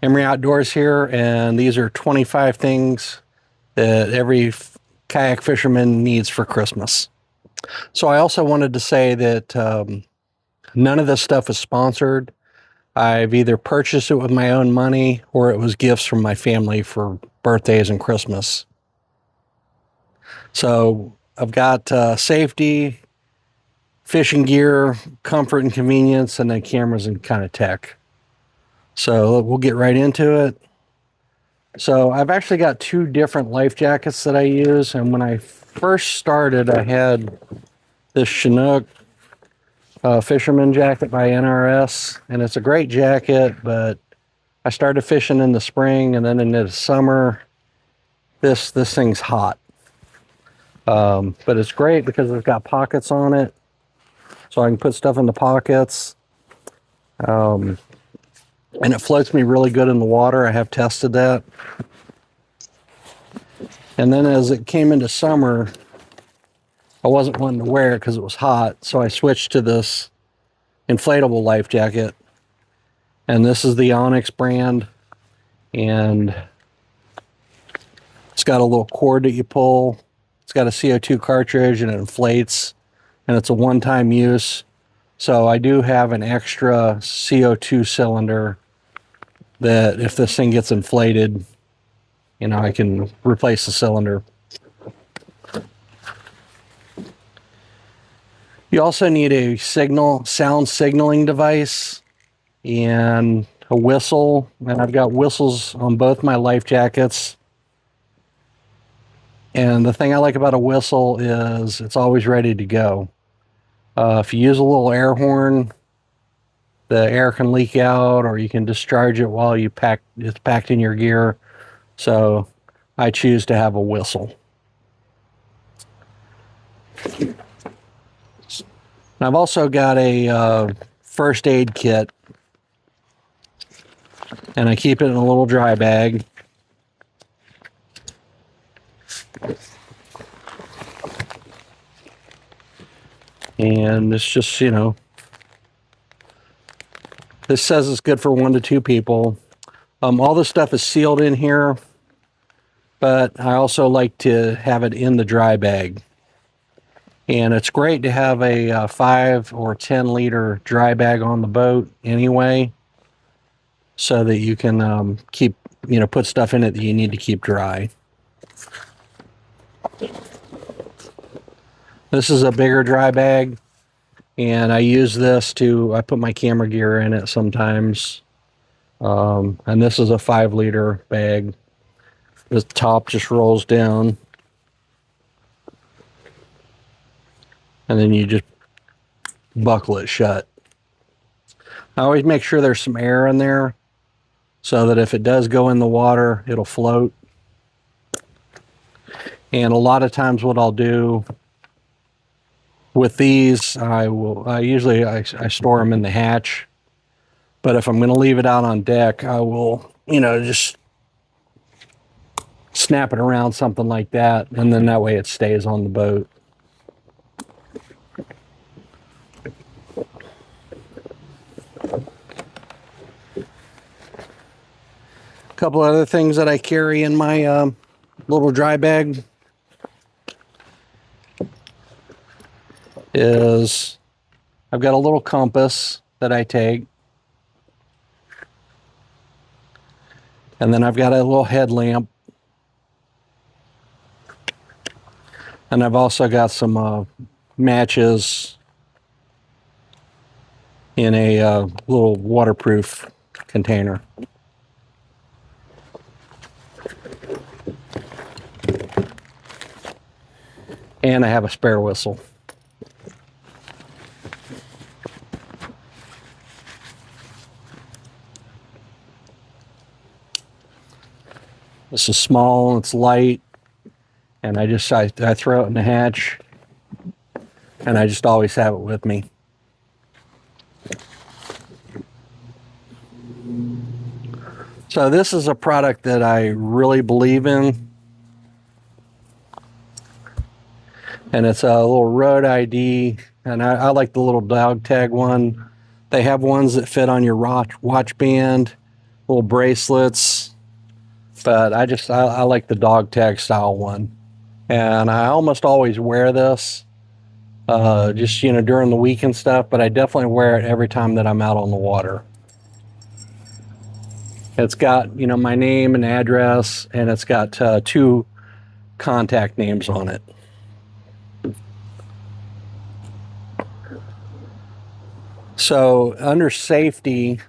Emory-Outdoors here, and these are 25 things that every kayak fisherman needs for Christmas. So I also wanted to say that none of this stuff is sponsored. I've either purchased it with my own money or it was gifts from my family for birthdays and Christmas. So I've got safety, fishing gear, comfort and convenience, and then cameras and kind of tech. So we'll get right into it. So I've actually got two different life jackets that I use. And when I first started, I had this Chinook Fisherman jacket by NRS. And it's a great jacket, but I started fishing in the spring, and then in the summer, this thing's hot. But it's great because it's got pockets on it. So I can put stuff in the pockets. And it floats me really good in the water. I have tested that. And then as it came into summer, I wasn't wanting to wear it because it was hot. So I switched to this inflatable life jacket. And this is the Onyx brand. And it's got a little cord that you pull. It's got a CO2 cartridge and it inflates. And it's a one-time use. So I do have an extra CO2 cylinder that if this thing gets inflated, you know, I can replace the cylinder. You also need a sound signaling device and a whistle. And I've got whistles on both my life jackets. And the thing I like about a whistle is it's always ready to go. If you use a little air horn, the air can leak out, or you can discharge it while it's packed in your gear. So I choose to have a whistle. I've also got a first aid kit, and I keep it in a little dry bag. And it's just, you know, this says it's good for 1 to 2 people. All this stuff is sealed in here, but I also like to have it in the dry bag. And it's great to have a 5 or 10 liter dry bag on the boat anyway, so that you can keep, you know, put stuff in it that you need to keep dry. This is a bigger dry bag. And I use this I put my camera gear in it sometimes. And this is a 5 liter bag. The top just rolls down. And then you just buckle it shut. I always make sure there's some air in there so that if it does go in the water, it'll float. And a lot of times what I'll do with these, I usually store them in the hatch, but if I'm going to leave it out on deck, I will, you know, just snap it around something like that, and then that way it stays on the boat. A couple other things that I carry in my little dry bag is I've got a little compass that I take, and then I've got a little headlamp, and I've also got some matches in a little waterproof container. And I have a spare whistle. This is small, it's light, and I throw it in the hatch, and I just always have it with me. So this is a product that I really believe in, and it's a little road ID, and I like the little dog tag one. They have ones that fit on your watch band. little bracelets, but I like the dog tag style one. And I almost always wear this, just, you know, during the week and stuff, but I definitely wear it every time that I'm out on the water. It's got, you know, my name and address, and it's got 2 contact names on it. So under safety,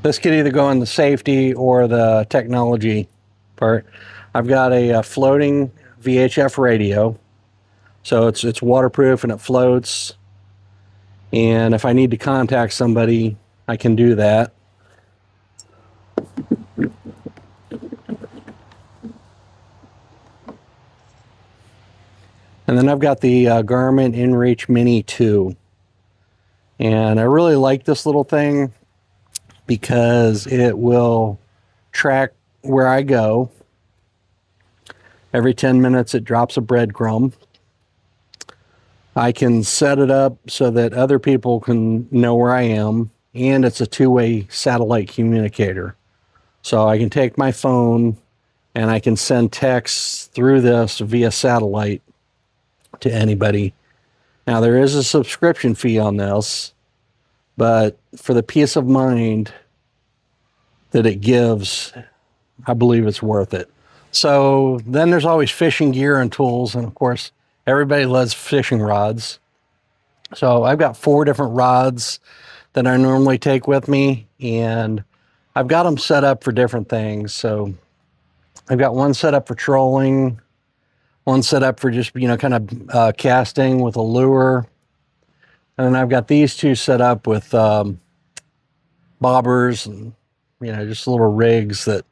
this could either go in the safety or the technology part. I've got a floating VHF radio, so it's waterproof and it floats. And if I need to contact somebody, I can do that. And then I've got the Garmin InReach Mini 2. And I really like this little thing because it will track where I go. Every 10 minutes it drops a breadcrumb. I can set it up so that other people can know where I am, and it's a 2-way satellite communicator. So I can take my phone and I can send texts through this via satellite to anybody. Now there is a subscription fee on this, but for the peace of mind that it gives, I believe it's worth it. So then there's always fishing gear and tools, and of course everybody loves fishing rods. So I've got 4 different rods that I normally take with me, and I've got them set up for different things. So I've got one set up for trolling, one set up for just, you know, kind of casting with a lure. And then I've got these 2 set up with bobbers and, you know, just little rigs that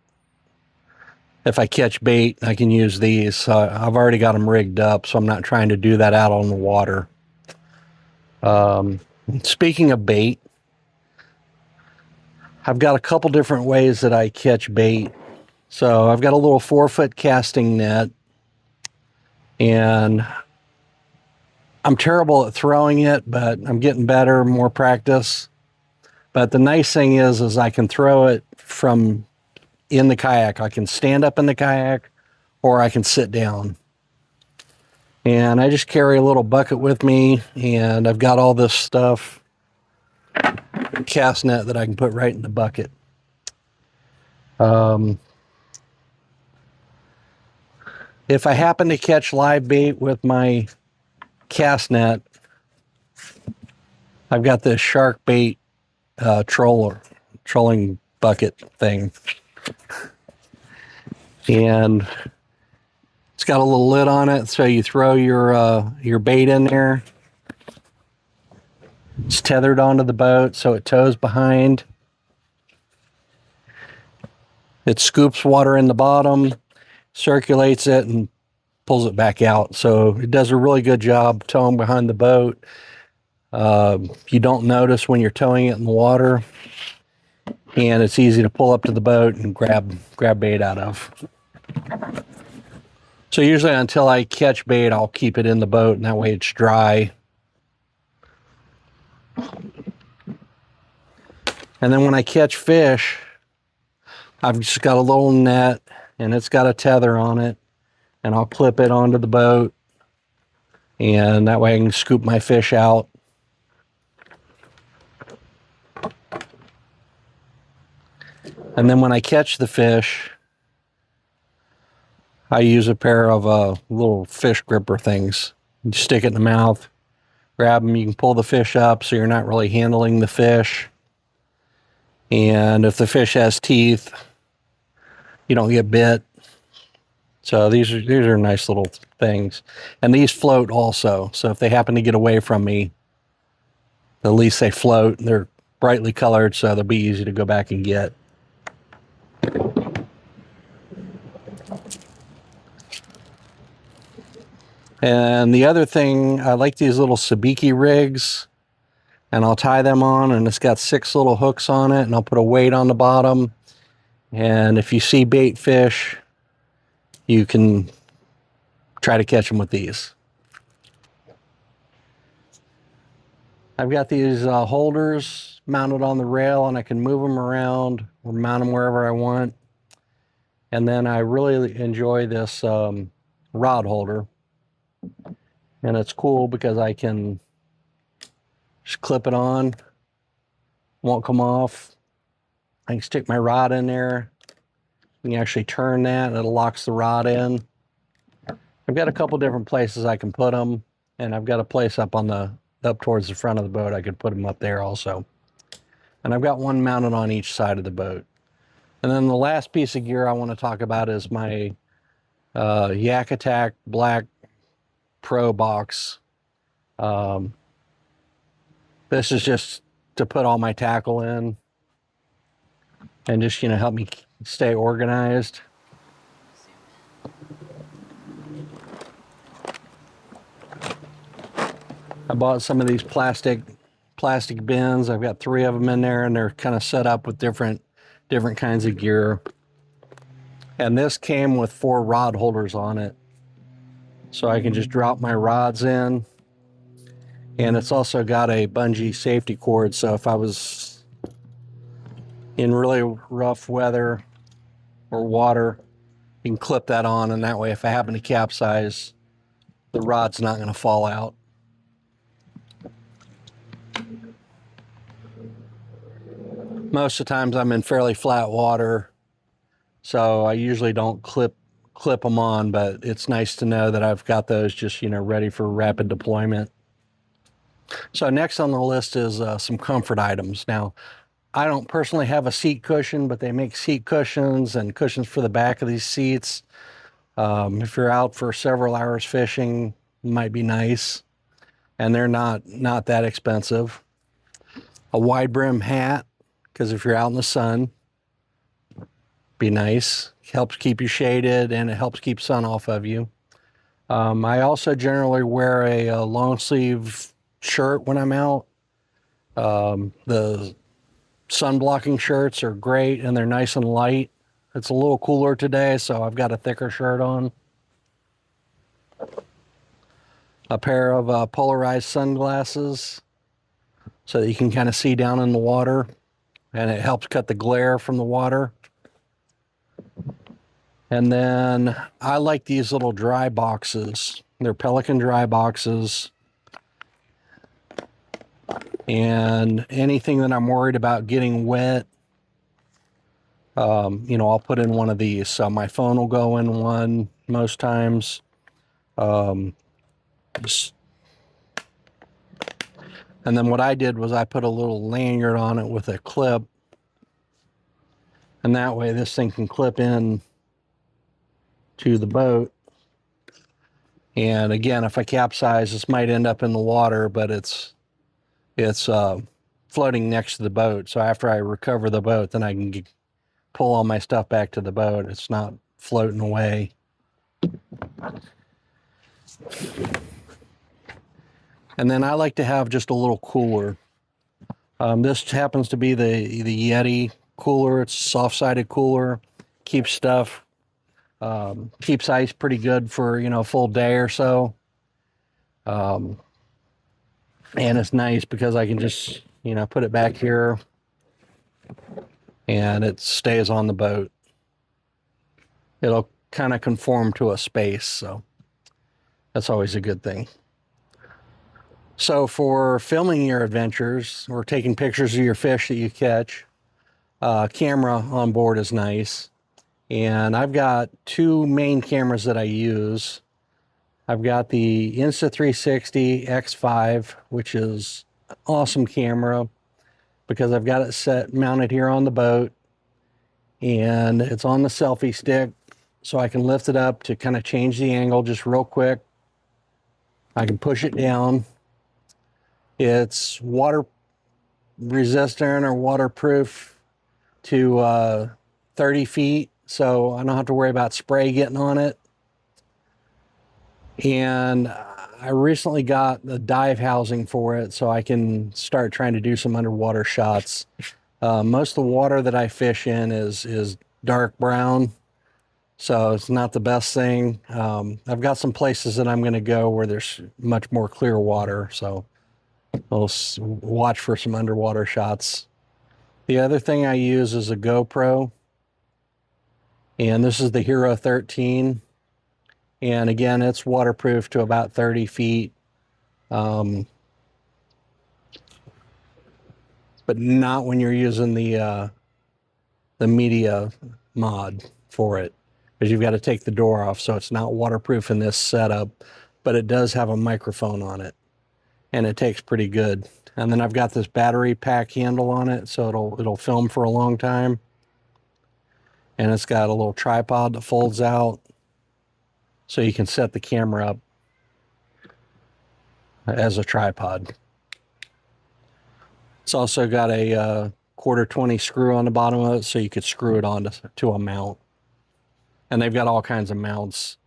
if I catch bait, I can use these. I've already got them rigged up, so I'm not trying to do that out on the water. Speaking of bait, I've got a couple different ways that I catch bait. So I've got a little 4-foot casting net, and I'm terrible at throwing it, but I'm getting better, more practice. But the nice thing is I can throw it from in the kayak. I can stand up in the kayak, or I can sit down. And I just carry a little bucket with me, and I've got all this stuff, cast net that I can put right in the bucket. If I happen to catch live bait with my cast net, I've got this shark bait trolling bucket thing. And it's got a little lid on it, so you throw your bait in there. It's tethered onto the boat, so it tows behind. It scoops water in the bottom, circulates it, and pulls it back out. So it does a really good job towing behind the boat. You don't notice when you're towing it in the water, and it's easy to pull up to the boat and grab bait out of. So usually until I catch bait, I'll keep it in the boat, and that way it's dry. And then when I catch fish, I've just got a little net, and it's got a tether on it, and I'll clip it onto the boat, and that way I can scoop my fish out. And then when I catch the fish, I use a pair of little fish gripper things. You stick it in the mouth, grab them, you can pull the fish up so you're not really handling the fish. And if the fish has teeth, you don't get bit. So these are nice little things. And these float also. So if they happen to get away from me, at least they float. They're brightly colored, so they'll be easy to go back and get. And the other thing, I like these little Sabiki rigs, and I'll tie them on, and it's got 6 little hooks on it, and I'll put a weight on the bottom. And if you see bait fish, you can try to catch them with these. I've got these holders mounted on the rail, and I can move them around or mount them wherever I want. And then I really enjoy this rod holder. And it's cool because I can just clip it on, won't come off. I can stick my rod in there. You can actually turn that and it locks the rod in. I've got a couple different places I can put them, and I've got a place up towards the front of the boat. I could put them up there also. And I've got one mounted on each side of the boat. And then the last piece of gear I want to talk about is my YakAttack BlackPak Pro box. This is just to put all my tackle in and just, help me stay organized. I bought some of these plastic bins. I've got 3 of them in there, and they're kind of set up with different kinds of gear. And this came with 4 rod holders on it, so I can just drop my rods in. And it's also got a bungee safety cord, so if I was in really rough weather or water, you can clip that on, and that way if I happen to capsize, the rod's not going to fall out. Most of the times I'm in fairly flat water, so I usually don't clip them on, but it's nice to know that I've got those just, ready for rapid deployment. So next on the list is some comfort items. Now, I don't personally have a seat cushion, but they make seat cushions and cushions for the back of these seats. If you're out for several hours fishing, it might be nice. And they're not that expensive. A wide brim hat, because if you're out in the sun, be nice. Helps keep you shaded, and it helps keep sun off of you. I also generally wear a long sleeve shirt when I'm out. The sun blocking shirts are great, and they're nice and light. It's a little cooler today, so I've got a thicker shirt on. A pair of polarized sunglasses so that you can kind of see down in the water, and it helps cut the glare from the water. And then I like these little dry boxes. They're Pelican dry boxes. And anything that I'm worried about getting wet, I'll put in one of these. So my phone will go in one most times. And then what I did was I put a little lanyard on it with a clip. And that way this thing can clip in to the boat. And again, if I capsize, this might end up in the water, but it's floating next to the boat. So after I recover the boat, then I can pull all my stuff back to the boat. It's not floating away. And then I like to have just a little cooler. This happens to be the Yeti cooler. It's a soft-sided cooler. Keeps stuff, keeps ice pretty good for, a full day or so. And it's nice because I can just, put it back here and it stays on the boat. It'll kind of conform to a space, so that's always a good thing. So for filming your adventures or taking pictures of your fish that you catch, camera on board is nice. And I've got 2 main cameras that I use. I've got the Insta360 X5, which is an awesome camera because I've got it mounted here on the boat, and it's on the selfie stick, so I can lift it up to kind of change the angle just real quick. I can push it down. It's water resistant or waterproof to 30 feet, so I don't have to worry about spray getting on it. And I recently got the dive housing for it, so I can start trying to do some underwater shots. Most of the water that I fish in is dark brown, so it's not the best thing. I've got some places that I'm going to go where there's much more clear water, so I'll watch for some underwater shots. The other thing I use is a GoPro, and this is the Hero 13. And again, it's waterproof to about 30 feet. But not when you're using the media mod for it, because you've got to take the door off, so it's not waterproof in this setup, but it does have a microphone on it, and it takes pretty good. And then I've got this battery pack handle on it, so it'll film for a long time. And it's got a little tripod that folds out, so you can set the camera up as a tripod. It's also got a quarter 20 screw on the bottom of it, so you could screw it on to a mount. And they've got all kinds of mounts.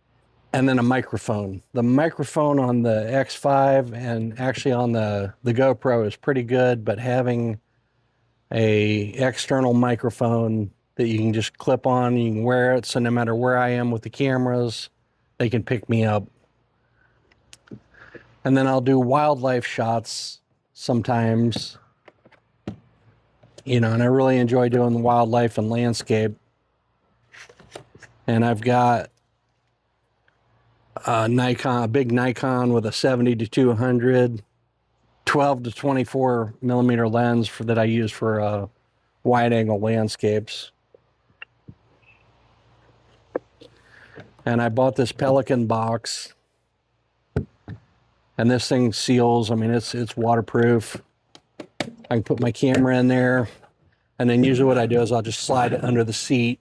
And then a microphone. The microphone on the X5 and actually on the GoPro is pretty good, but having a external microphone that you can just clip on, you can wear it, so no matter where I am with the cameras, they can pick me up. And then I'll do wildlife shots sometimes, you know, and I really enjoy doing the wildlife and landscape. And I've got a big Nikon with a 70-200, 12 to 24 millimeter lens that I use for wide angle landscapes. And I bought this Pelican box, and this thing seals. I mean, it's waterproof. I can put my camera in there, and then usually what I do is I'll just slide it under the seat.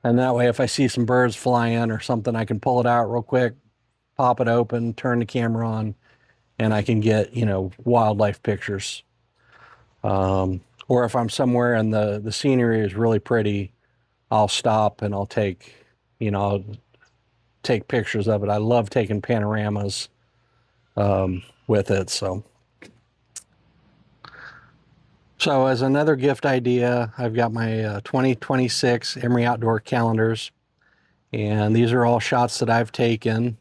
And that way, if I see some birds flying or something, I can pull it out real quick, pop it open, turn the camera on, and I can get, you know, wildlife pictures. Or if I'm somewhere and the scenery is really pretty, I'll stop and I'll take, you know, I'll take pictures of it. I love taking panoramas with it. So as another gift idea, I've got my 2026 Emory-Outdoor calendars, and these are all shots that I've taken,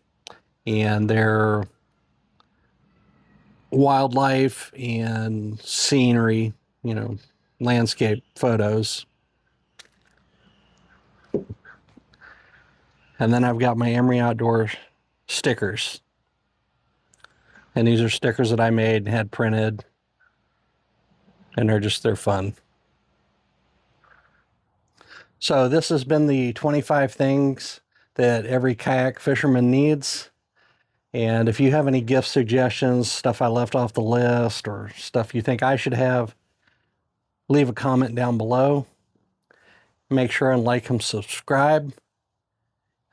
and they're wildlife and scenery, you know, landscape photos. And then I've got my Emory-Outdoor stickers, and these are stickers that I made and had printed, and they're fun. So this has been the 25 things that every kayak fisherman needs. And if you have any gift suggestions, stuff I left off the list, or stuff you think I should have, leave a comment down below. Make sure and like and subscribe.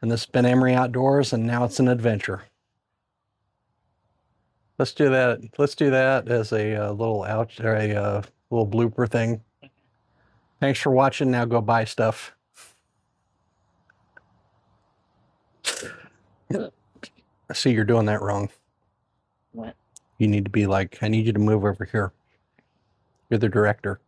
And this has been Emory-Outdoors, and now it's an adventure. Let's do that. Let's do that as a little little blooper thing. Thanks for watching. Now go buy stuff. I see you're doing that wrong. What? You need to be like, I need you to move over here. You're the director.